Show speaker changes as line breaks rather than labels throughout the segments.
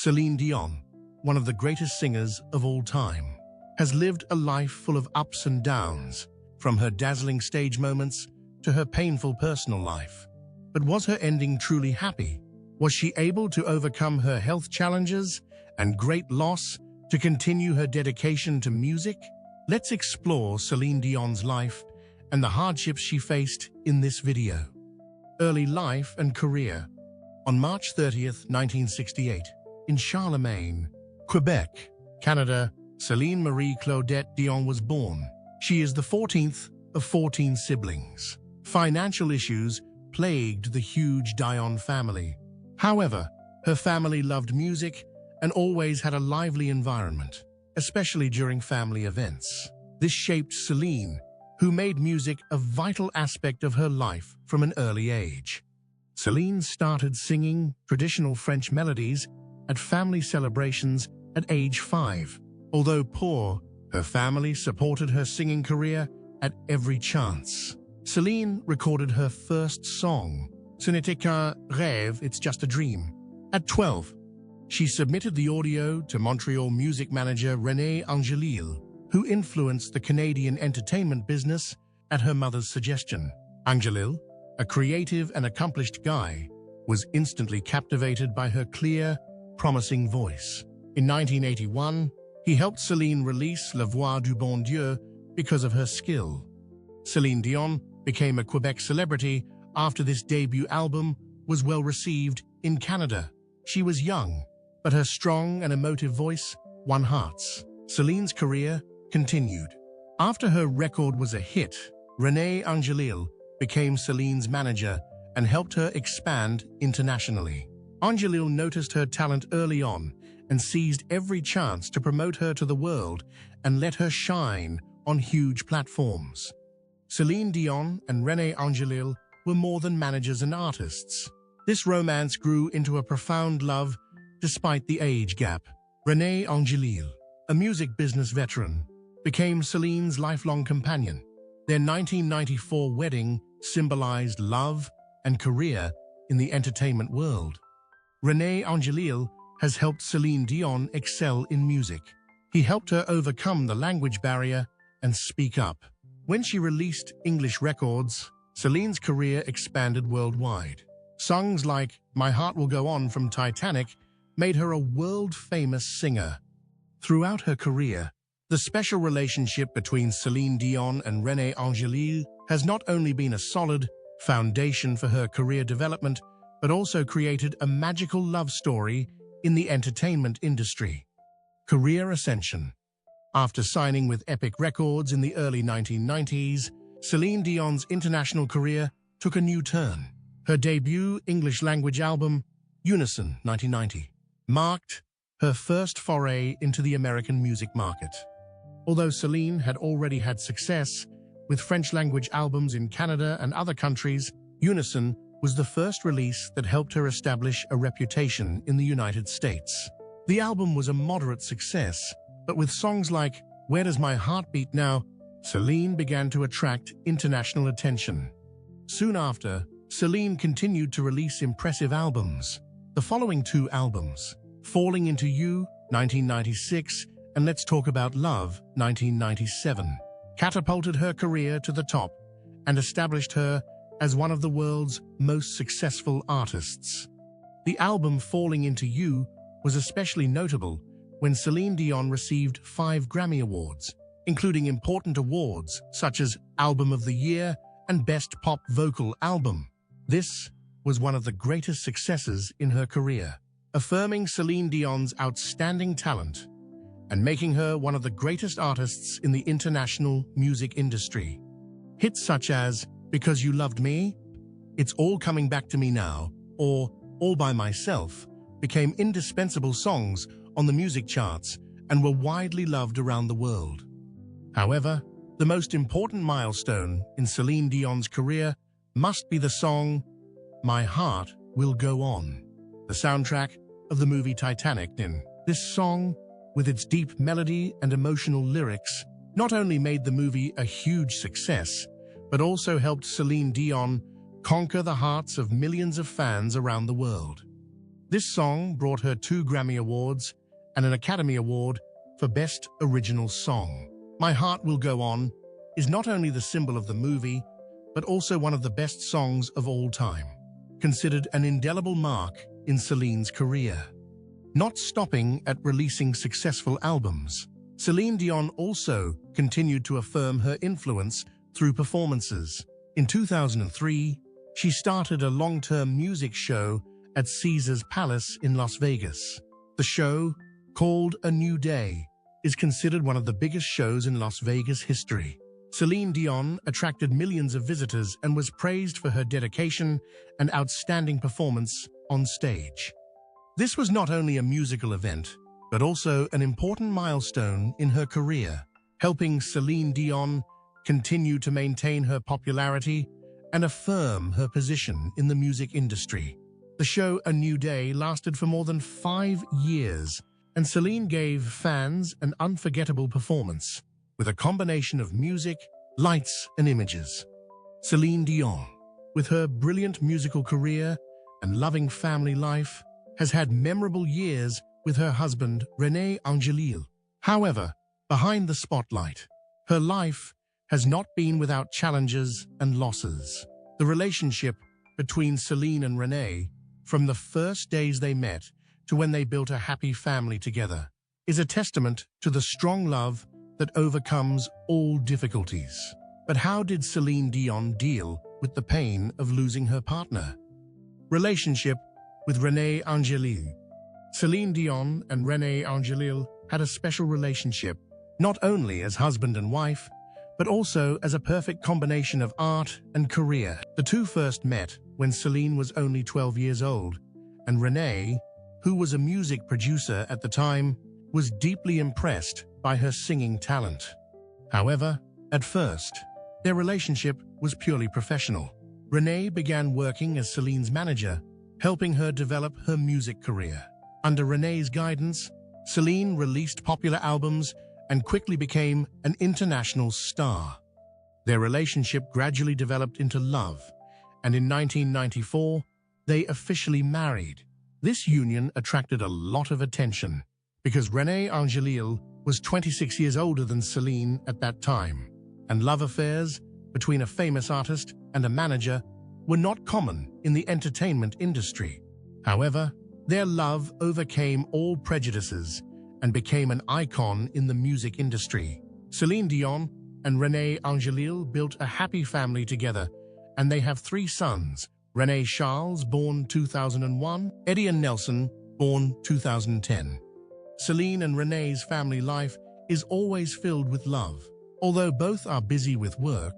Celine Dion, one of the greatest singers of all time, has lived a life full of ups and downs, from her dazzling stage moments to her painful personal life. But was her ending truly happy? Was she able to overcome her health challenges and great loss to continue her dedication to music? Let's explore Celine Dion's life and the hardships she faced in this video. Early life and career. On March 30th, 1968, in Charlemagne, Quebec, Canada, Celine Marie Claudette Dion was born. She is the 14th of 14 siblings. Financial issues plagued the huge Dion family. However, her family loved music and always had a lively environment, especially during family events. This shaped Celine, who made music a vital aspect of her life from an early age. Celine started singing traditional French melodies at family celebrations at age 5. Although poor, her family supported her singing career at every chance. Celine recorded her first song, Ce n'était qu'un rêve, It's Just a Dream, at 12. She submitted the audio to Montreal music manager René Angélil, who influenced the Canadian entertainment business at her mother's suggestion. Angélil, a creative and accomplished guy, was instantly captivated by her clear, promising voice. In 1981, he helped Celine release La Voix du Bon Dieu because of her skill. Celine Dion became a Quebec celebrity after this debut album was well received in Canada. She was young, but her strong and emotive voice won hearts. Celine's career continued. After her record was a hit, René Angélil became Celine's manager and helped her expand internationally. Angélil noticed her talent early on and seized every chance to promote her to the world and let her shine on huge platforms. Celine Dion and René Angélil were more than managers and artists. This romance grew into a profound love despite the age gap. René Angélil, a music business veteran, became Celine's lifelong companion. Their 1994 wedding symbolized love and career in the entertainment world. René Angélil has helped Celine Dion excel in music. He helped her overcome the language barrier and speak up. When she released English records, Celine's career expanded worldwide. Songs like My Heart Will Go On from Titanic made her a world-famous singer. Throughout her career, the special relationship between Celine Dion and René Angélil has not only been a solid foundation for her career development, but also created a magical love story in the entertainment industry. Career ascension. After signing with Epic Records in the early 1990s, Celine Dion's international career took a new turn. Her debut English-language album, Unison 1990, marked her first foray into the American music market. Although Celine had already had success with French-language albums in Canada and other countries, Unison was the first release that helped her establish a reputation in the United States. The album was a moderate success, but with songs like Where Does My Heart Beat Now, Celine began to attract international attention. Soon after, Celine continued to release impressive albums. The following two albums, Falling Into You, 1996, and Let's Talk About Love, 1997, catapulted her career to the top and established her as one of the world's most successful artists. The album Falling Into You was especially notable when Celine Dion received 5 Grammy Awards, including important awards such as Album of the Year and Best Pop Vocal Album. This was one of the greatest successes in her career, affirming Celine Dion's outstanding talent and making her one of the greatest artists in the international music industry. Hits such as Because You Loved Me, It's All Coming Back to Me Now, or All By Myself became indispensable songs on the music charts and were widely loved around the world. However, the most important milestone in Celine Dion's career must be the song My Heart Will Go On, the soundtrack of the movie Titanic. This song, with its deep melody and emotional lyrics, not only made the movie a huge success, but also helped Celine Dion conquer the hearts of millions of fans around the world. This song brought her 2 Grammy Awards and an Academy Award for Best Original Song. My Heart Will Go On is not only the symbol of the movie, but also one of the best songs of all time, considered an indelible mark in Celine's career. Not stopping at releasing successful albums, Celine Dion also continued to affirm her influence through performances. In 2003, she started a long-term music show at Caesars Palace in Las Vegas. The show, called A New Day, is considered one of the biggest shows in Las Vegas history. Celine Dion attracted millions of visitors and was praised for her dedication and outstanding performance on stage. This was not only a musical event, but also an important milestone in her career, helping Celine Dion continue to maintain her popularity and affirm her position in the music industry. The show A New Day lasted for more than 5 years, and Celine gave fans an unforgettable performance, with a combination of music, lights, and images. Celine Dion, with her brilliant musical career and loving family life, has had memorable years with her husband, René Angélil. However, behind the spotlight, her life has not been without challenges and losses. The relationship between Celine and René, from the first days they met to when they built a happy family together, is a testament to the strong love that overcomes all difficulties. But how did Celine Dion deal with the pain of losing her partner? Relationship with René Angélil. Celine Dion and René Angélil had a special relationship, not only as husband and wife, but also as a perfect combination of art and career. The two first met when Celine was only 12 years old, and René, who was a music producer at the time, was deeply impressed by her singing talent. However, at first, their relationship was purely professional. René began working as Celine's manager, helping her develop her music career. Under René's guidance, Celine released popular albums and quickly became an international star. Their relationship gradually developed into love, and in 1994, they officially married. This union attracted a lot of attention because René Angélil was 26 years older than Celine at that time, and love affairs between a famous artist and a manager were not common in the entertainment industry. However, their love overcame all prejudices and became an icon in the music industry. Celine Dion and René Angélil built a happy family together, and they have 3 sons: René Charles, born 2001, Eddie and Nelson, born 2010. Celine and René's family life is always filled with love. Although both are busy with work,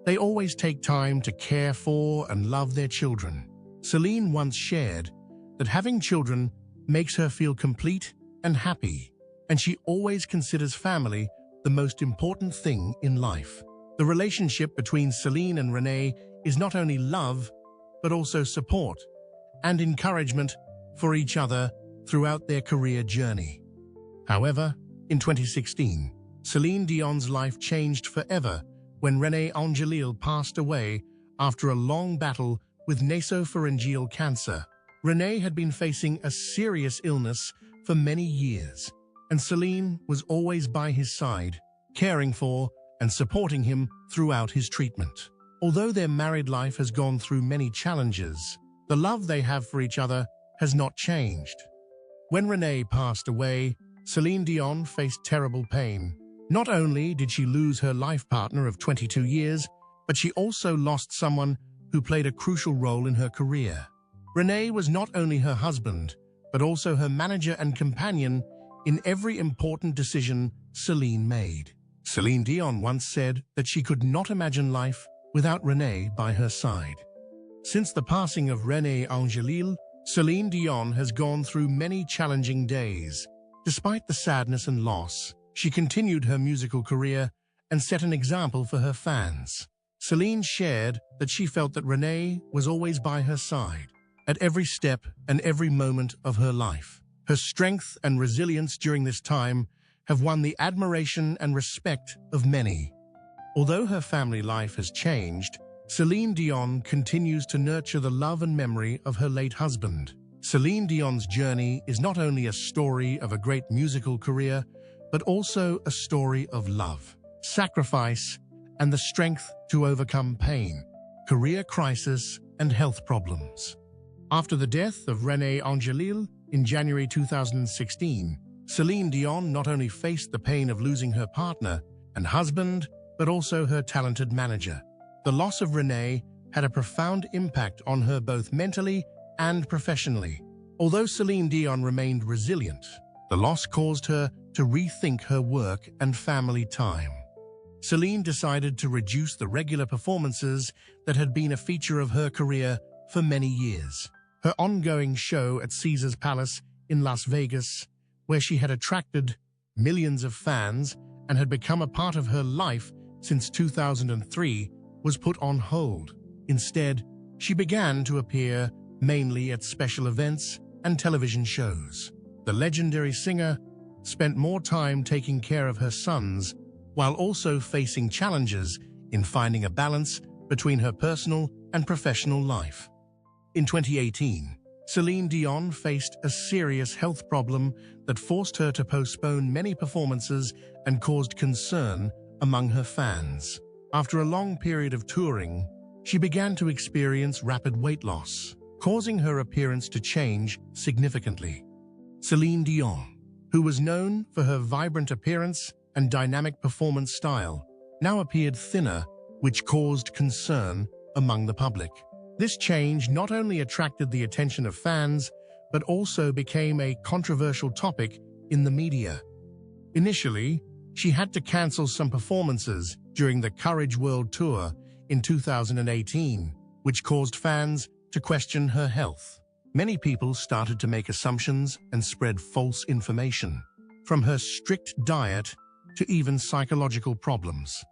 they always take time to care for and love their children. Celine once shared that having children makes her feel complete and happy, and she always considers family the most important thing in life. The relationship between Celine and René is not only love, but also support and encouragement for each other throughout their career journey. However, in 2016, Celine Dion's life changed forever when René Angélil passed away after a long battle with nasopharyngeal cancer. René had been facing a serious illness for many years, and Celine was always by his side, caring for and supporting him throughout his treatment. Although their married life has gone through many challenges, the love they have for each other has not changed. When René passed away, Celine Dion faced terrible pain. Not only did she lose her life partner of 22 years, but she also lost someone who played a crucial role in her career. René was not only her husband, but also her manager and companion in every important decision Celine made. Celine Dion once said that she could not imagine life without René by her side. Since the passing of René Angélil, Celine Dion has gone through many challenging days. Despite the sadness and loss, she continued her musical career and set an example for her fans. Celine shared that she felt that René was always by her side at every step and every moment of her life. Her strength and resilience during this time have won the admiration and respect of many. Although her family life has changed, Celine Dion continues to nurture the love and memory of her late husband. Celine Dion's journey is not only a story of a great musical career, but also a story of love, sacrifice, and the strength to overcome pain, career crisis, and health problems. After the death of René Angélil in January 2016, Celine Dion not only faced the pain of losing her partner and husband, but also her talented manager. The loss of René had a profound impact on her both mentally and professionally. Although Celine Dion remained resilient, the loss caused her to rethink her work and family time. Celine decided to reduce the regular performances that had been a feature of her career for many years. Her ongoing show at Caesar's Palace in Las Vegas, where she had attracted millions of fans and had become a part of her life since 2003, was put on hold. Instead, she began to appear mainly at special events and television shows. The legendary singer spent more time taking care of her sons while also facing challenges in finding a balance between her personal and professional life. In 2018, Celine Dion faced a serious health problem that forced her to postpone many performances and caused concern among her fans. After a long period of touring, she began to experience rapid weight loss, causing her appearance to change significantly. Celine Dion, who was known for her vibrant appearance and dynamic performance style, now appeared thinner, which caused concern among the public. This change not only attracted the attention of fans, but also became a controversial topic in the media. Initially, she had to cancel some performances during the Courage World Tour in 2018, which caused fans to question her health. Many people started to make assumptions and spread false information, from her strict diet to even psychological problems.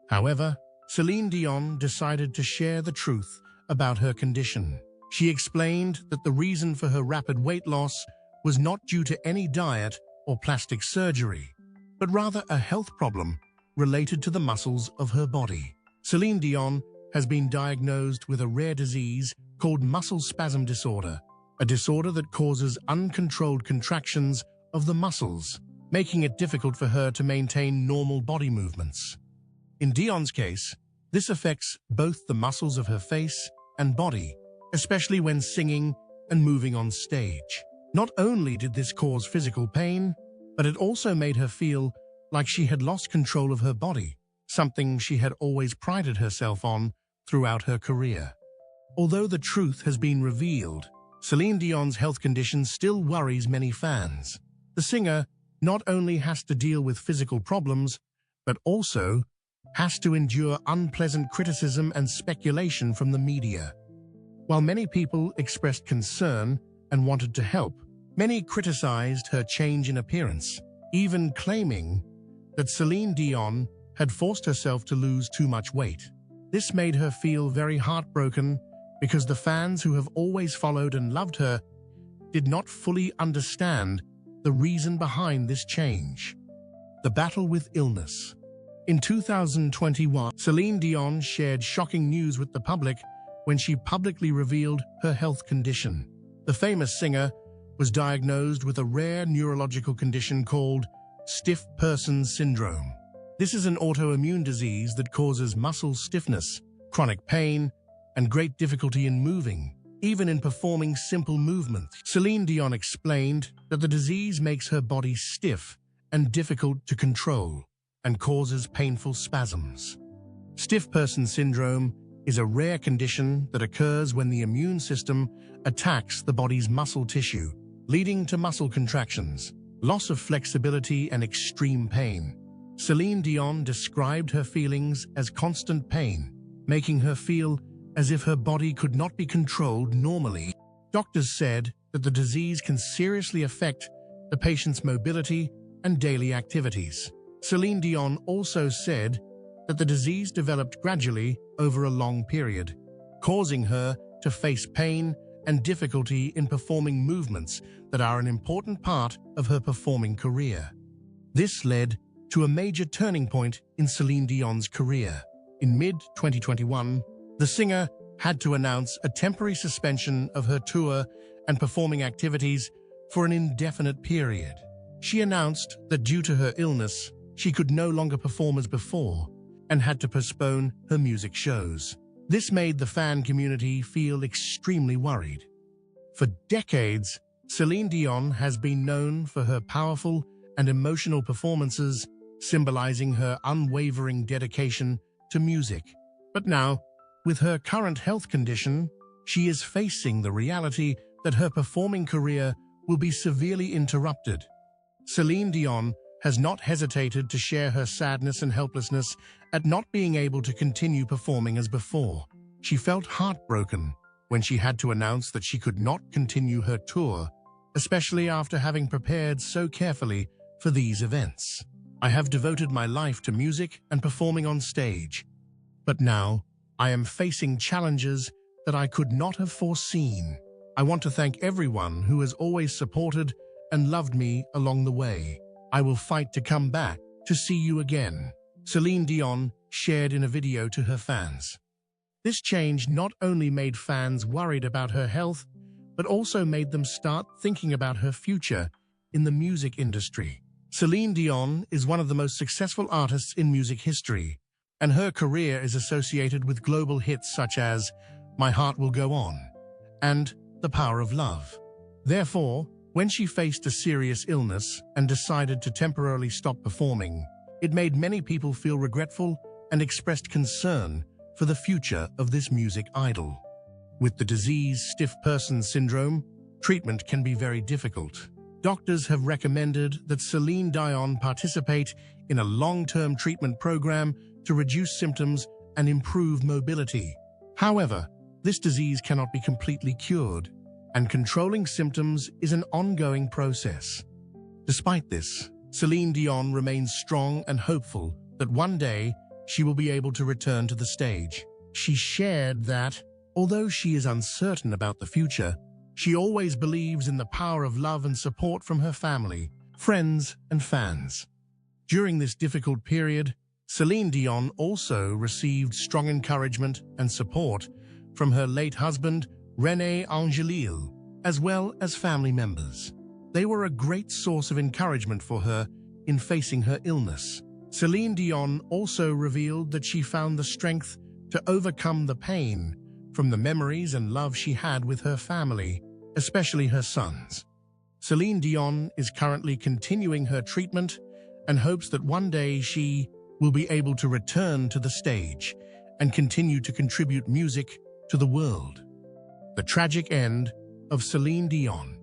However, Celine Dion decided to share the truth about her condition. She explained that the reason for her rapid weight loss was not due to any diet or plastic surgery, but rather a health problem related to the muscles of her body. Celine Dion has been diagnosed with a rare disease called muscle spasm disorder, a disorder that causes uncontrolled contractions of the muscles, making it difficult for her to maintain normal body movements. In Dion's case, this affects both the muscles of her face and body, especially when singing and moving on stage. Not only did this cause physical pain, but it also made her feel like she had lost control of her body, something she had always prided herself on throughout her career. Although the truth has been revealed, Celine Dion's health condition still worries many fans. The singer not only has to deal with physical problems, but also has to endure unpleasant criticism and speculation from the media. While many people expressed concern and wanted to help, many criticized her change in appearance, even claiming that Celine Dion had forced herself to lose too much weight. This made her feel very heartbroken because the fans who have always followed and loved her did not fully understand the reason behind this change. The battle with illness. In 2021, Celine Dion shared shocking news with the public when she publicly revealed her health condition. The famous singer was diagnosed with a rare neurological condition called stiff person syndrome. This is an autoimmune disease that causes muscle stiffness, chronic pain, and great difficulty in moving, even in performing simple movements. Celine Dion explained that the disease makes her body stiff and difficult to control and causes painful spasms. Stiff person syndrome is a rare condition that occurs when the immune system attacks the body's muscle tissue, leading to muscle contractions, loss of flexibility, and extreme pain. Celine Dion described her feelings as constant pain, making her feel as if her body could not be controlled normally. Doctors said that the disease can seriously affect the patient's mobility and daily activities. Celine Dion also said that the disease developed gradually over a long period, causing her to face pain and difficulty in performing movements that are an important part of her performing career. This led to a major turning point in Celine Dion's career. In mid-2021, the singer had to announce a temporary suspension of her tour and performing activities for an indefinite period. She announced that due to her illness, she could no longer perform as before and had to postpone her music shows. This made the fan community feel extremely worried. For decades, Celine Dion has been known for her powerful and emotional performances, symbolizing her unwavering dedication to music. But now, with her current health condition, she is facing the reality that her performing career will be severely interrupted. Celine Dion has not hesitated to share her sadness and helplessness at not being able to continue performing as before. She felt heartbroken when she had to announce that she could not continue her tour, especially after having prepared so carefully for these events. "I have devoted my life to music and performing on stage, but now I am facing challenges that I could not have foreseen. I want to thank everyone who has always supported and loved me along the way. I will fight to come back to see you again," Celine Dion shared in a video to her fans. This change not only made fans worried about her health, but also made them start thinking about her future in the music industry. Celine Dion is one of the most successful artists in music history, and her career is associated with global hits such as "My Heart Will Go On" and "The Power of Love." Therefore, when she faced a serious illness and decided to temporarily stop performing, it made many people feel regretful and expressed concern for the future of this music idol. With the disease stiff person syndrome, treatment can be very difficult. Doctors have recommended that Celine Dion participate in a long-term treatment program to reduce symptoms and improve mobility. However, this disease cannot be completely cured, and controlling symptoms is an ongoing process. Despite this, Celine Dion remains strong and hopeful that one day she will be able to return to the stage. She shared that, although she is uncertain about the future, she always believes in the power of love and support from her family, friends, and fans. During this difficult period, Celine Dion also received strong encouragement and support from her late husband, René Angélil, as well as family members. They were a great source of encouragement for her in facing her illness. Celine Dion also revealed that she found the strength to overcome the pain from the memories and love she had with her family, especially her sons. Celine Dion is currently continuing her treatment and hopes that one day she will be able to return to the stage and continue to contribute music to the world. The tragic end of Celine Dion.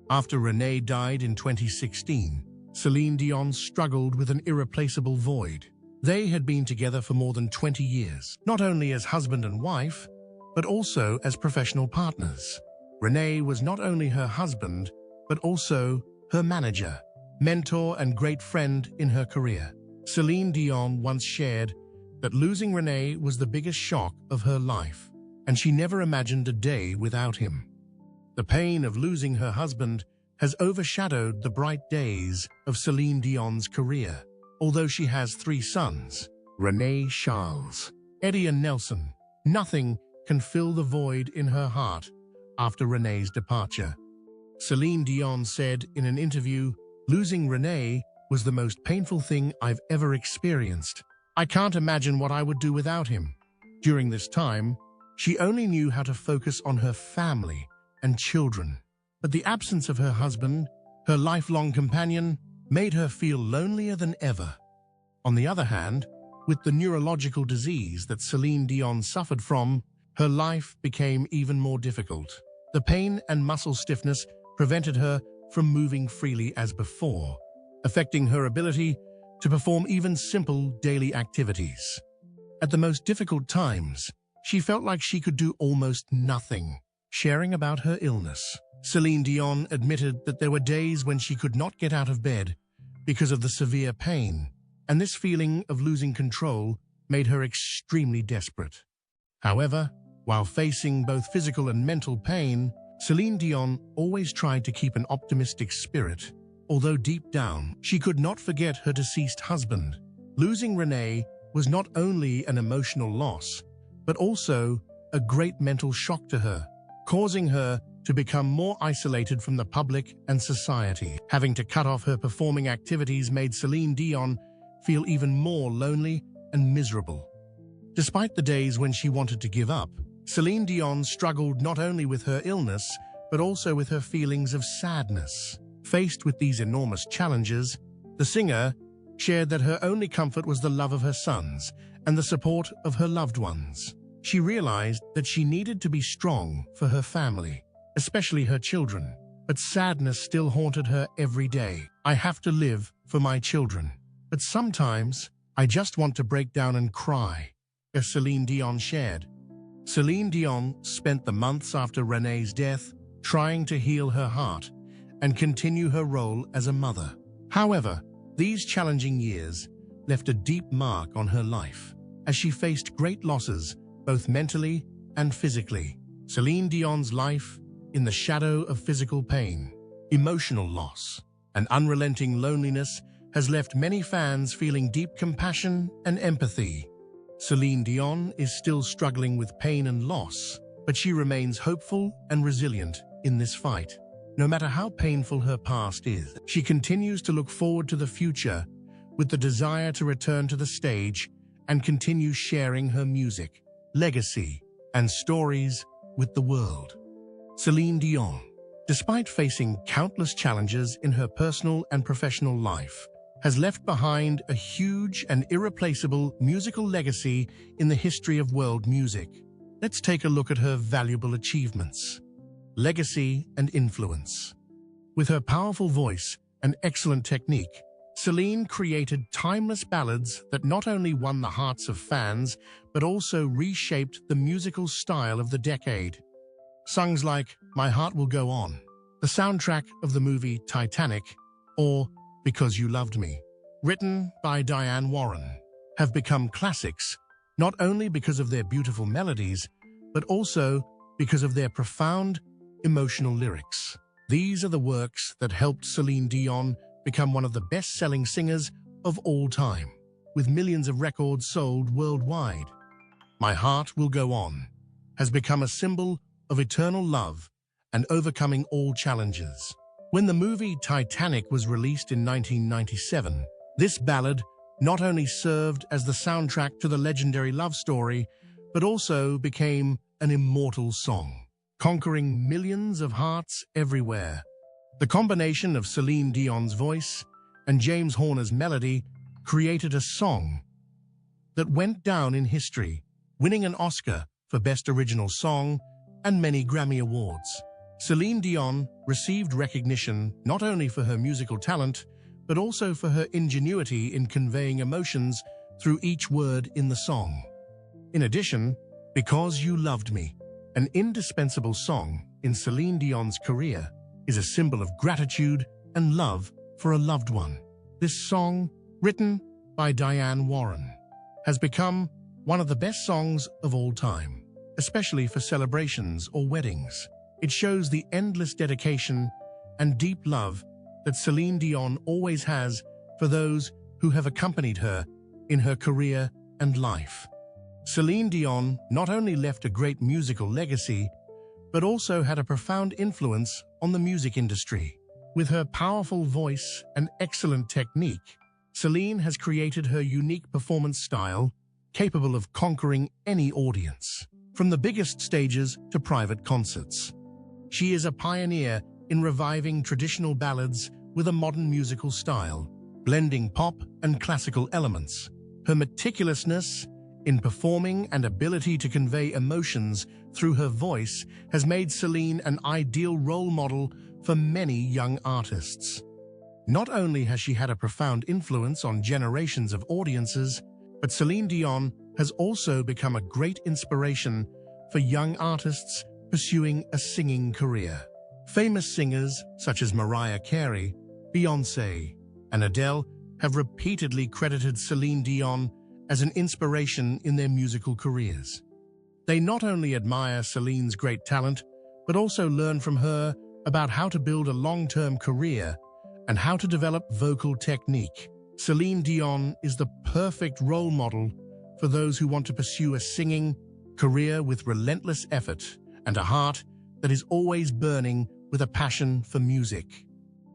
After René died in 2016, Celine Dion struggled with an irreplaceable void. They had been together for more than 20 years, not only as husband and wife, but also as professional partners. René was not only her husband, but also her manager, mentor, and great friend in her career. Celine Dion once shared that losing René was the biggest shock of her life, and she never imagined a day without him. The pain of losing her husband has overshadowed the bright days of Celine Dion's career. Although she has 3 sons, René, Charles, Eddie, and Nelson, nothing can fill the void in her heart after René's departure. Celine Dion said in an interview, "Losing René was the most painful thing I've ever experienced. I can't imagine what I would do without him." During this time, she only knew how to focus on her family and children. But the absence of her husband, her lifelong companion, made her feel lonelier than ever. On the other hand, with the neurological disease that Celine Dion suffered from, her life became even more difficult. The pain and muscle stiffness prevented her from moving freely as before, affecting her ability to perform even simple daily activities. At the most difficult times, she felt like she could do almost nothing. Sharing about her illness, Celine Dion admitted that there were days when she could not get out of bed because of the severe pain, and this feeling of losing control made her extremely desperate. However, while facing both physical and mental pain, Celine Dion always tried to keep an optimistic spirit. Although deep down, she could not forget her deceased husband. Losing René was not only an emotional loss, but also a great mental shock to her, causing her to become more isolated from the public and society. Having to cut off her performing activities made Celine Dion feel even more lonely and miserable. Despite the days when she wanted to give up, Celine Dion struggled not only with her illness, but also with her feelings of sadness. Faced with these enormous challenges, the singer shared that her only comfort was the love of her sons and the support of her loved ones. She realized that she needed to be strong for her family, especially her children, but sadness still haunted her every day. I have to live for my children, but sometimes I just want to break down and cry, as Celine Dion shared. Celine Dion spent the months after René's death trying to heal her heart and continue her role as a mother. However, these challenging years left a deep mark on her life as she faced great losses, both mentally and physically. Celine Dion's life in the shadow of physical pain, emotional loss, and unrelenting loneliness has left many fans feeling deep compassion and empathy. Celine Dion is still struggling with pain and loss, but she remains hopeful and resilient in this fight. No matter how painful her past is, she continues to look forward to the future with the desire to return to the stage and continue sharing her music, legacy, and stories with the world. Celine Dion, despite facing countless challenges in her personal and professional life, has left behind a huge and irreplaceable musical legacy in the history of world music. Let's take a look at her valuable achievements. Legacy and influence. With her powerful voice and excellent technique, Celine created timeless ballads that not only won the hearts of fans, but also reshaped the musical style of the decade. Songs like My Heart Will Go On, the soundtrack of the movie Titanic, or Because You Loved Me, written by Diane Warren, have become classics, not only because of their beautiful melodies, but also because of their profound emotional lyrics. These are the works that helped Celine Dion become one of the best-selling singers of all time, with millions of records sold worldwide. My Heart Will Go On has become a symbol of eternal love and overcoming all challenges. When the movie Titanic was released in 1997, this ballad not only served as the soundtrack to the legendary love story, but also became an immortal song, conquering millions of hearts everywhere. The combination of Celine Dion's voice and James Horner's melody created a song that went down in history, winning an Oscar for Best Original Song and many Grammy Awards. Celine Dion received recognition not only for her musical talent, but also for her ingenuity in conveying emotions through each word in the song. In addition, Because You Loved Me, an indispensable song in Celine Dion's career, is a symbol of gratitude and love for a loved one. This song, written by Diane Warren, has become one of the best songs of all time, especially for celebrations or weddings. It shows the endless dedication and deep love that Celine Dion always has for those who have accompanied her in her career and life. Celine Dion not only left a great musical legacy, but also had a profound influence on the music industry. With her powerful voice and excellent technique, Celine has created her unique performance style, capable of conquering any audience, from the biggest stages to private concerts. She is a pioneer in reviving traditional ballads with a modern musical style, blending pop and classical elements. Her meticulousness in performing and ability to convey emotions through her voice has made Celine an ideal role model for many young artists. Not only has she had a profound influence on generations of audiences, but Celine Dion has also become a great inspiration for young artists pursuing a singing career. Famous singers such as Mariah Carey, Beyoncé, and Adele have repeatedly credited Celine Dion as an inspiration in their musical careers. They not only admire Celine's great talent, but also learn from her about how to build a long-term career and how to develop vocal technique. Celine Dion is the perfect role model for those who want to pursue a singing career with relentless effort and a heart that is always burning with a passion for music.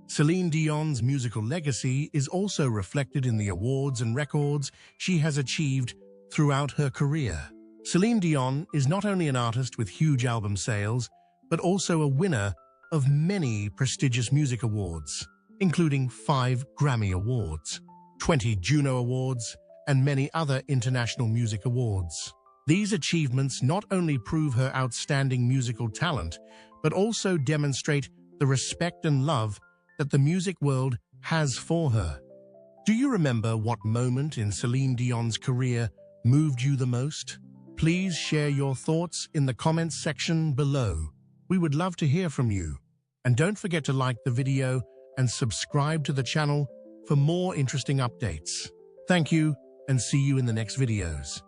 Celine Dion's musical legacy is also reflected in the awards and records she has achieved throughout her career. Celine Dion is not only an artist with huge album sales, but also a winner of many prestigious music awards, including 5 Grammy Awards, 20 Juno Awards, and many other international music awards. These achievements not only prove her outstanding musical talent, but also demonstrate the respect and love that the music world has for her. Do you remember what moment in Celine Dion's career moved you the most? Please share your thoughts in the comments section below. We would love to hear from you. And don't forget to like the video and subscribe to the channel for more interesting updates. Thank you, and see you in the next videos.